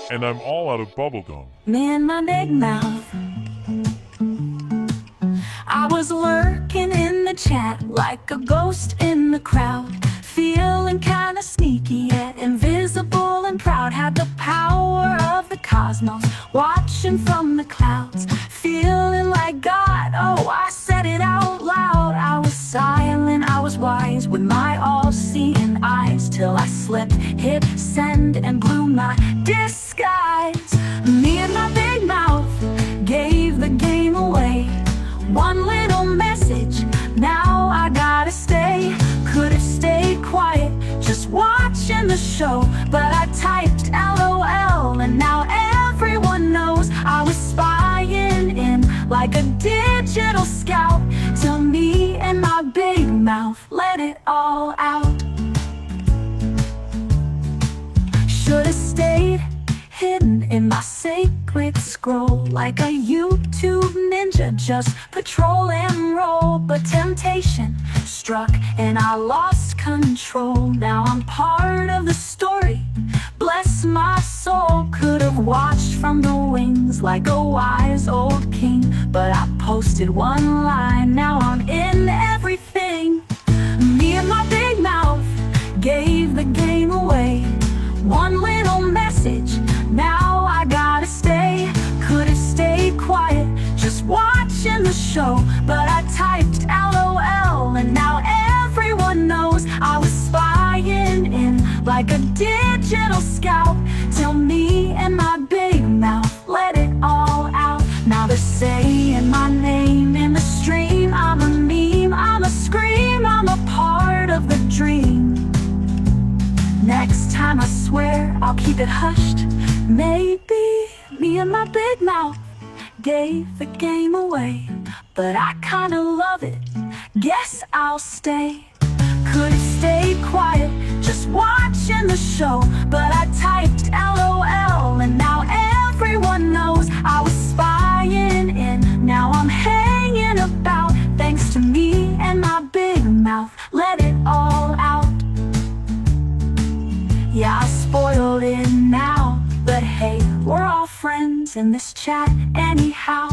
and I'm all out of bubblegum. Me and my big mouth. I was lurking in the chat like a ghost in the crowd, feeling kinda sneaky yet invisible and proud. Had the power of the cosmos watching from the clouds, feeling like God. Oh, I said it out loud. I was silent, I was wise with my all-seeing eyes, till I slipped, hit send and blew my disguise. Me and my big mouth gave the game away. One little message, now I gotta stay. Could've stayed quiet, just watching the show, but I typed LOL, and now everyone knows I was spying in like a digital scout, till me and my big mouth let it all out. Should've stayed hidden in my sacred scroll, like a YouTube ninja, just patrol and roll. But temptation struck and I lost control. Now I'm part of the story, bless my soul. Could've watched from the wings like a wise old king, but I posted one line, now I'm in everything. Me and my big mouth gave the game away. One little message, now I gotta stay. Could've stayed quiet, just watching the show, but I typed LOL, and now everyone knows I was spying in like a digital scout, till me and my big mouth let it all out. Now they're saying my name in the stream. I'm a meme, I'm a scream, I'm a part of the dream. Next time I swear I'll keep it hushed. Maybe me and my big mouth gave the game away, but I kinda love it, guess I'll stay. Could've stayed quiet, just watching the show, but I typed LOL, and now everyone knows I was spying in. Now I'm hanging about, thanks to me and my big mouth let it all out. Yeah, I spoiled it now, but hey, we're all friends in this chat anyhow.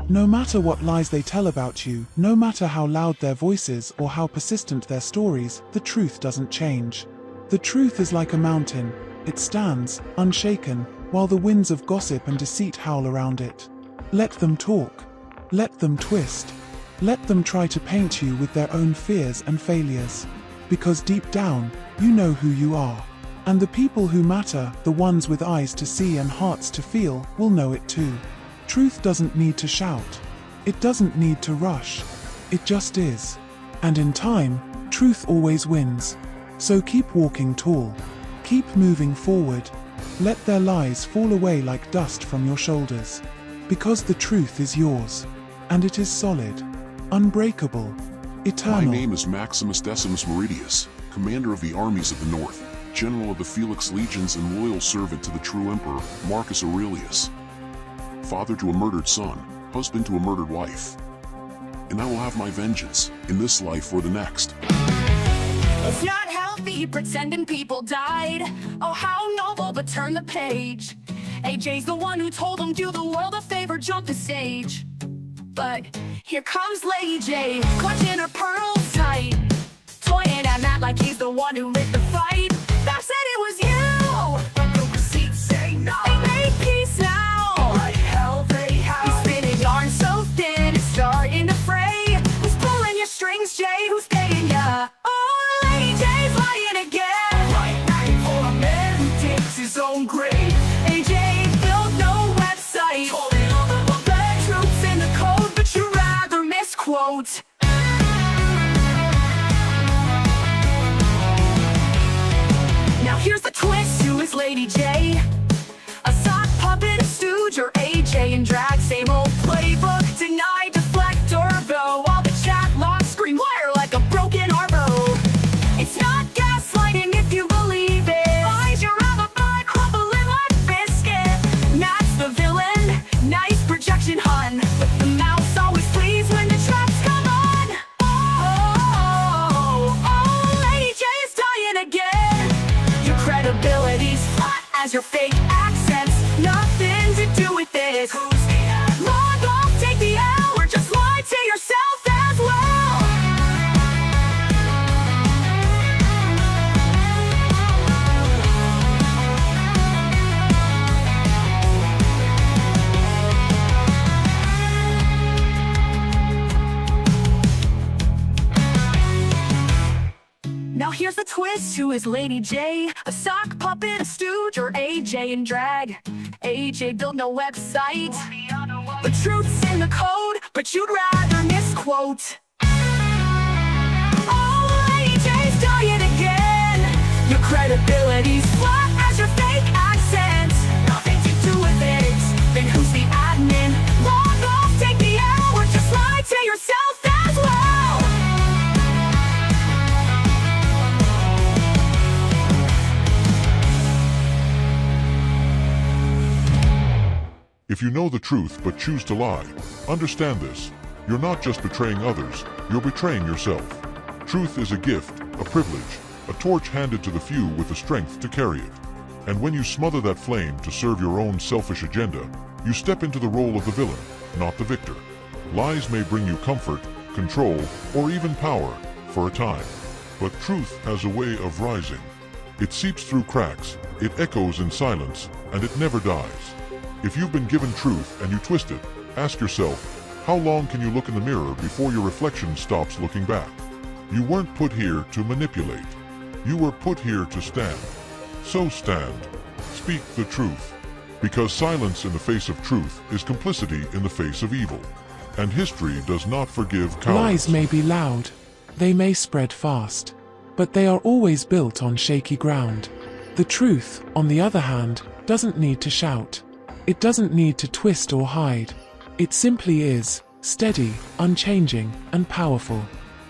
No matter what lies they tell about you, no matter how loud their voices or how persistent their stories, the truth doesn't change. The truth is like a mountain. It stands, unshaken, while the winds of gossip and deceit howl around it. Let them talk. Let them twist. Let them try to paint you with their own fears and failures. Because deep down, you know who you are. And the people who matter, the ones with eyes to see and hearts to feel, will know it too. Truth doesn't need to shout. It doesn't need to rush. It just is. And in time, truth always wins. So keep walking tall. Keep moving forward. Let their lies fall away like dust from your shoulders. Because the truth is yours. And it is solid, unbreakable, eternal. My name is Maximus Decimus Meridius, commander of the armies of the North, general of the Felix legions and loyal servant to the true emperor, Marcus Aurelius. Father to a murdered son, husband to a murdered wife. And I will have my vengeance, in this life or the next. It's not healthy pretending people died. Oh, how noble, but turn the page. AJ's the one who told him do the world a favor, jump the stage. But here comes Lady J, clutching her pearls tight, toying at Matt like he's the one who lit the fight. That said it was you, but the receipts say no. They made peace now. Like hell they have. He's spinning yarn so thin, it's starting to fray. Who's pulling your strings, Jay? Who's paying ya? Oh, Lady J's lying again. Right night for a man who takes his own grave. AJ built no website, holding all the bad troops in the code, but you rather misquote. Now here's the twist, who is Lady J? A sock puppet, a stooge, or AJ in drag, same old playbook. credibility's flat as your fake accents. Nothing to do with this. Log off, take the L, or just lie to yourself as well. Now here's the twist, who is Lady J? A sock puppet, a stooge, or AJ in drag? AJ built no website. The truth's in the code, but you'd rather misquote. Oh, AJ's done it again. Your credibility's flat as your fake accent. Nothing to do with it. Then who's the admin? Log off, take the L, or just lie to yourself as well. If you know the truth but choose to lie, understand this. You're not just betraying others, you're betraying yourself. Truth is a gift, a privilege, a torch handed to the few with the strength to carry it. And when you smother that flame to serve your own selfish agenda, you step into the role of the villain, not the victor. Lies may bring you comfort, control, or even power, for a time. But truth has a way of rising. It seeps through cracks, it echoes in silence, and it never dies. If you've been given truth and you twist it, ask yourself, how long can you look in the mirror before your reflection stops looking back? You weren't put here to manipulate. You were put here to stand. So stand. Speak the truth. Because silence in the face of truth is complicity in the face of evil. And history does not forgive cowards. Lies may be loud, they may spread fast, but they are always built on shaky ground. The truth, on the other hand, doesn't need to shout. It doesn't need to twist or hide. It simply is, steady, unchanging, and powerful.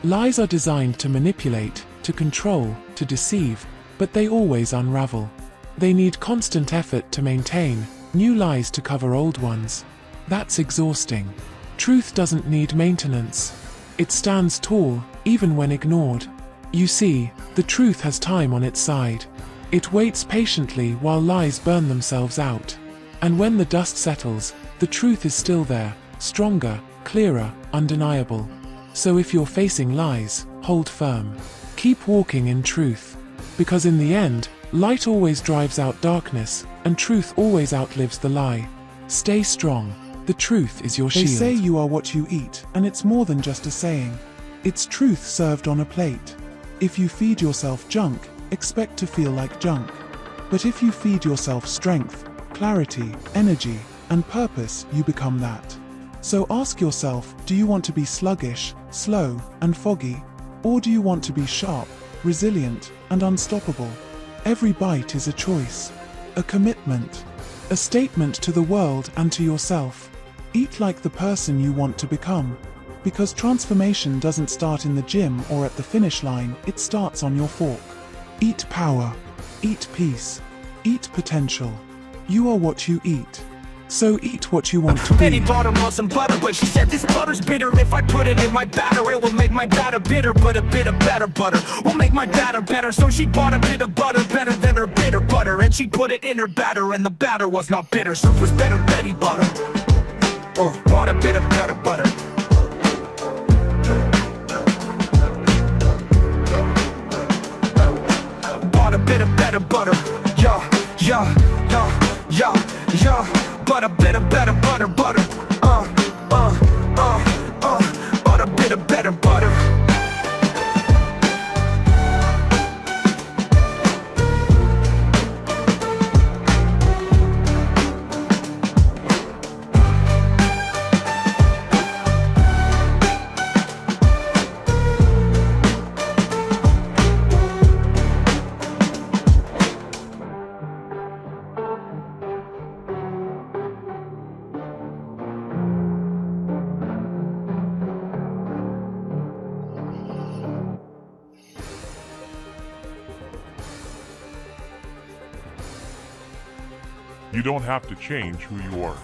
Lies are designed to manipulate, to control, to deceive, but they always unravel. They need constant effort to maintain, new lies to cover old ones. That's exhausting. Truth doesn't need maintenance. It stands tall, even when ignored. You see, the truth has time on its side. It waits patiently while lies burn themselves out. And when the dust settles, the truth is still there, stronger, clearer, undeniable. So if you're facing lies, hold firm. Keep walking in truth. Because in the end, light always drives out darkness, and truth always outlives the lie. Stay strong. The truth is your shield. They say you are what you eat, and it's more than just a saying. It's truth served on a plate. If you feed yourself junk, expect to feel like junk. But if you feed yourself strength, clarity, energy, and purpose, you become that. So ask yourself, do you want to be sluggish, slow, and foggy? Or do you want to be sharp, resilient, and unstoppable? Every bite is a choice, a commitment, a statement to the world and to yourself. Eat like the person you want to become. Because transformation doesn't start in the gym or at the finish line, it starts on your fork. Eat power. Eat peace. Eat potential. You are what you eat. So eat what you want to be. Penny bought him some butter, but she said this butter's bitter. If I put it in my batter, it will make my batter bitter. But a bit of better butter will make my batter better. So she bought a bit of butter better than her bitter butter, and she put it in her batter, and the batter was not bitter. So it was better Betty butter, or bought a bit of better butter. Bought a bit of better butter, yeah, yeah, yeah, yeah, yeah. But a bit of better butter, butter, but a bit of better butter. You don't have to change who you are.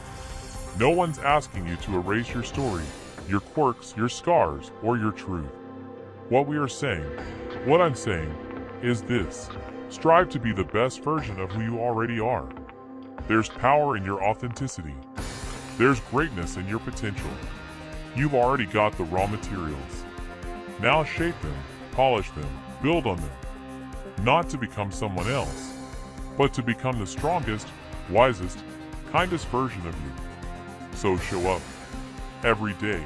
No one's asking you to erase your story, your quirks, your scars, or your truth. What I'm saying, is this. Strive to be the best version of who you already are. There's power in your authenticity. There's greatness in your potential. You've already got the raw materials. Now shape them, polish them, build on them. Not to become someone else, but to become the strongest, wisest, kindest version of you. So show up every day,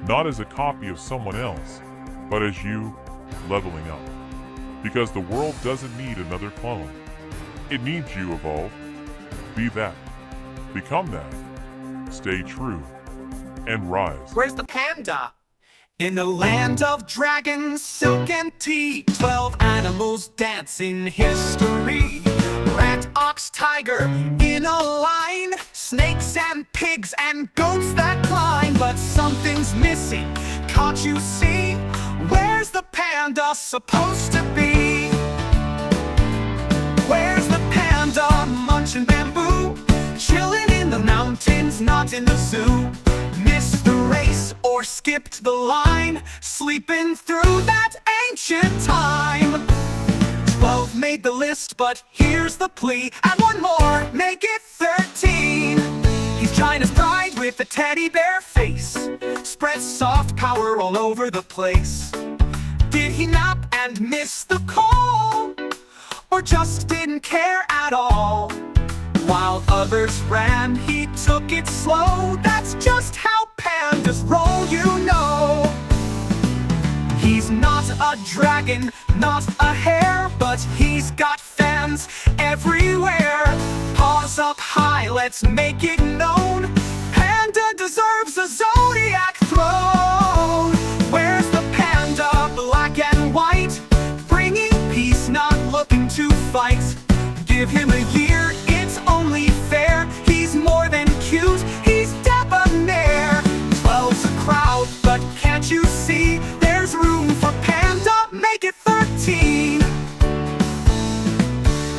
not as a copy of someone else, but as you, leveling up. Because the world doesn't need another clone. It needs you. Evolve. Be that. Become that. Stay true. And rise. Where's the panda? In the land of dragons, silk and tea, 12 animals dance in history. Rat, ox, tiger in a line, snakes and pigs and goats that climb. But something's missing, can't you see? Where's the panda supposed to be? Where's the panda munching bamboo? Chilling in the mountains, not in the zoo. Missed the race or skipped the line, sleeping through that ancient time. 12 made the list, but here's the plea. Add one more, make it 13. He's China's pride with a teddy bear face, spreads soft power all over the place. Did he nap and miss the call, or just didn't care at all? While others ran, he took it slow. That's just how pandas roll, you know. He's not a dragon, not a hare, but he's got fans everywhere. Paws up high, let's make it known. Panda deserves a zodiac throne. Where's the panda, black and white? Bringing peace, not looking to fight. Give him a year, it's only fair. He's more than cute, he's debonair. 12's a crowd, but can't you see? There's room for panda, make it 13.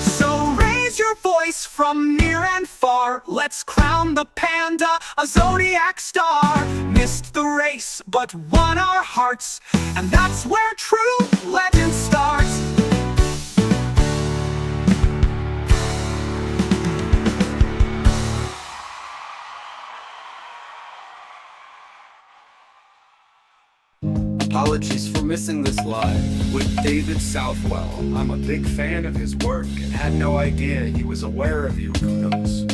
So raise your voice from near and far. Let's crown the panda a zodiac star. Missed the race, but won our hearts, and that's where true legend starts. Apologies for missing this live with David Southwell. I'm a big fan of his work and had no idea he was aware of you. Kudos.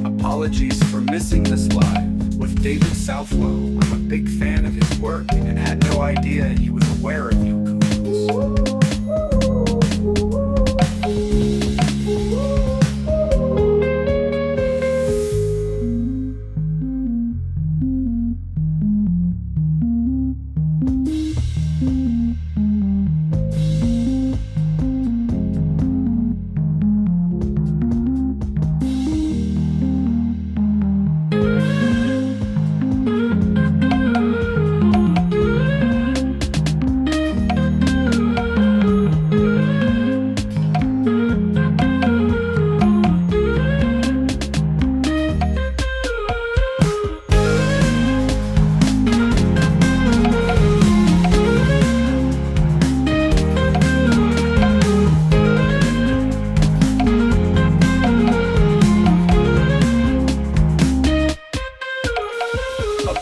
Apologies for missing this live with David Southwell. I'm a big fan of his work and had no idea he was aware of you.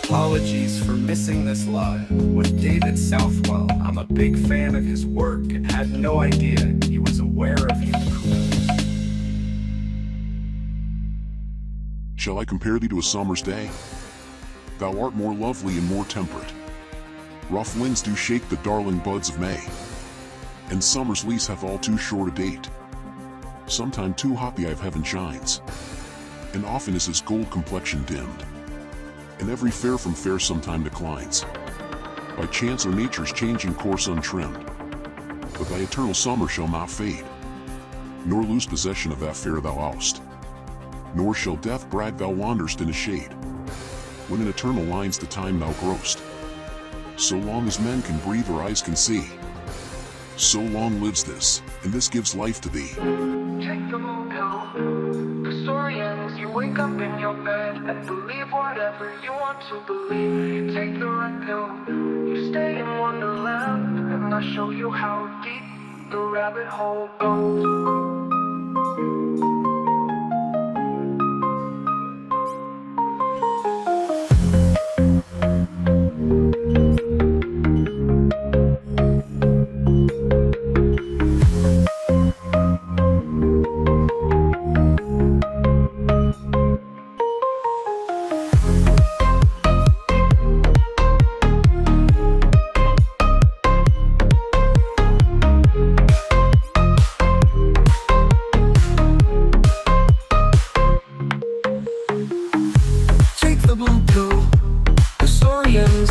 Apologies for missing this live with David Southwell. I'm a big fan of his work and had no idea he was aware of you. Shall I compare thee to a summer's day? Thou art more lovely and more temperate. Rough winds do shake the darling buds of May, and summer's lease hath all too short a date. Sometime too hot the eye of heaven shines, and often is his gold complexion dimmed, and every fair from fair sometime declines, by chance or nature's changing course untrimmed. but thy eternal summer shall not fade, nor lose possession of that fair thou oust, nor shall death brag thou wanderst in a shade, when in eternal lines the time thou growst. So long as men can breathe or eyes can see, so long lives this, and this gives life to thee. Take the blue pill. The story ends, you wake up in your bed and believe whatever you want to believe. You take the red pill, you stay in Wonderland, and I show you how deep the rabbit hole goes.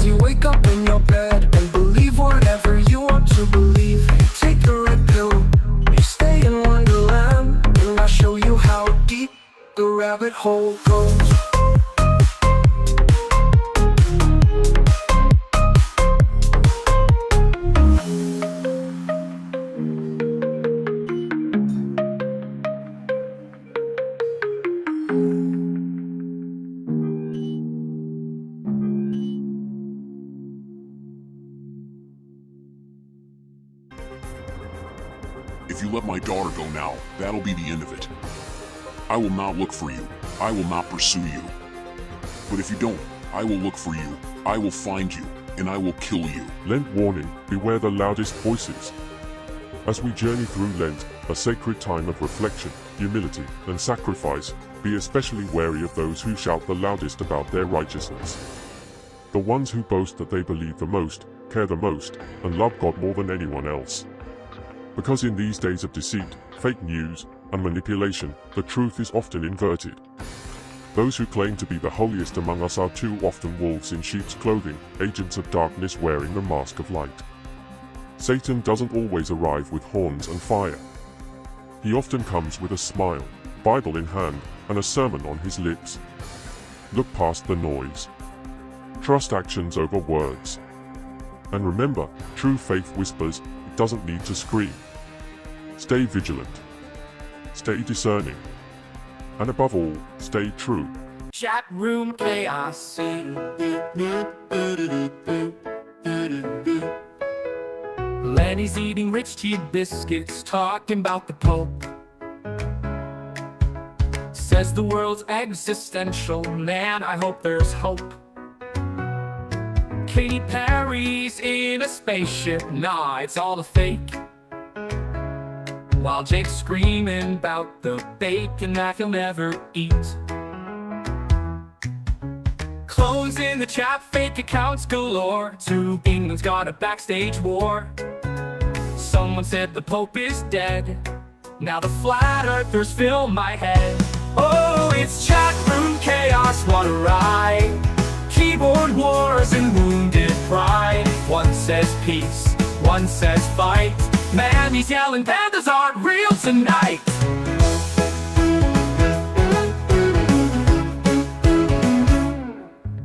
You wake up in your bed and believe whatever you want to believe. You take the red pill, you stay in Wonderland, and I'll show you how deep the rabbit hole goes. If you let my daughter go now, that'll be the end of it. I will not look for you. I will not pursue you. But if you don't, I will look for you. I will find you, and I will kill you. Lent warning, beware the loudest voices. As we journey through Lent, a sacred time of reflection, humility, and sacrifice, be especially wary of those who shout the loudest about their righteousness. The ones who boast that they believe the most, care the most, and love God more than anyone else. Because in these days of deceit, fake news, and manipulation, the truth is often inverted. Those who claim to be the holiest among us are too often wolves in sheep's clothing, agents of darkness wearing the mask of light. Satan doesn't always arrive with horns and fire. He often comes with a smile, Bible in hand, and a sermon on his lips. Look past the noise. Trust actions over words. And remember, true faith whispers, it doesn't need to scream. Stay vigilant. Stay discerning. And above all, stay true. Chat room chaos. Lenny's eating rich tea biscuits, talking about the Pope. Says the world's existential, man, I hope there's hope. Katy Perry's in a spaceship, nah, it's all a fake. While Jake's screaming about the bacon that he'll never eat. Clones in the chat, fake accounts galore. England's got a backstage war. Someone said the Pope is dead. Now the flat earthers fill my head. Oh, it's chat room chaos, what a ride. Keyboard wars and wounded pride. One says peace, one says fight. Man, he's yelling pandas aren't real tonight.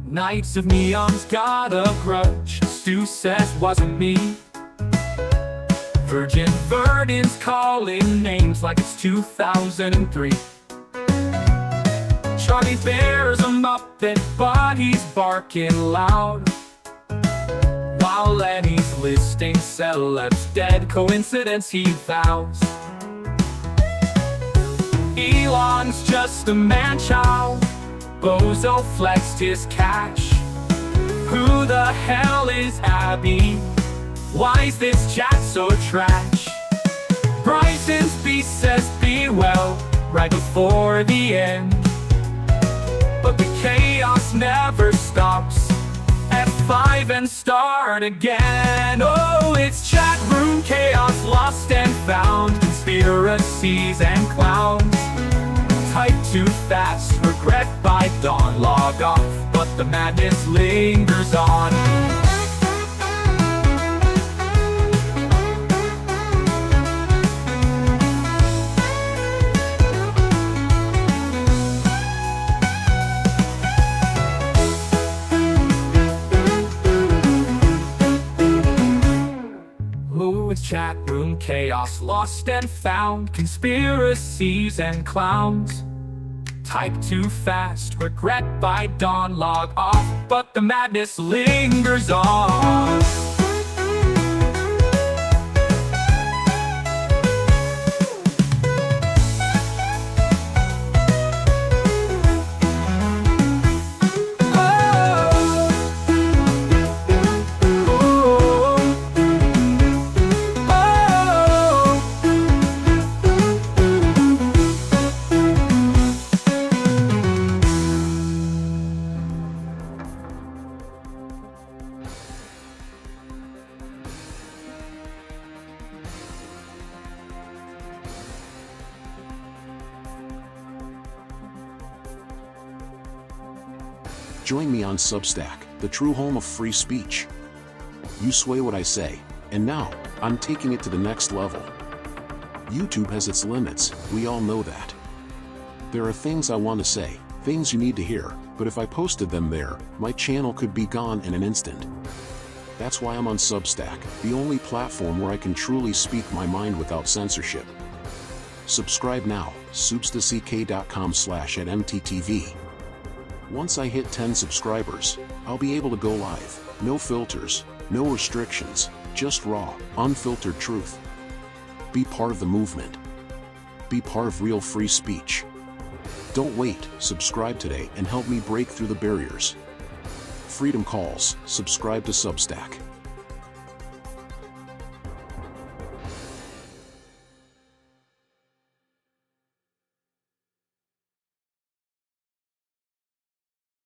Knights of Neon's got a grudge. Stu says wasn't me. Virgin Verdant's calling names like it's 2003. Charlie Bear's a Muppet, but he's barking loud. While Lenny's listing celebs dead, coincidence he vows. Elon's just a man-child. Bozo flexed his cash. Who the hell is Abby? Why's this chat so trash? Bryson's beast says be well, right before the end. But the chaos never stops. F5 and start again. Oh, it's chat room chaos, lost and found. Conspiracies and clowns. Type too fast, regret by dawn. Log off, but the madness lingers on. chaos lost and found, conspiracies and clowns. Type too fast, regret by dawn, log off, but the madness lingers on. Join me on Substack, the true home of free speech. You sway what I say, and now, I'm taking it to the next level. YouTube has its limits, we all know that. There are things I want to say, things you need to hear, but if I posted them there, my channel could be gone in an instant. That's why I'm on Substack, the only platform where I can truly speak my mind without censorship. Subscribe now, substack.com/MattTaylorTV. Once I hit 10 subscribers, I'll be able to go live. No filters, no restrictions, just raw, unfiltered truth. Be part of the movement. Be part of real free speech. Don't wait, subscribe today and help me break through the barriers. Freedom calls, subscribe to Substack.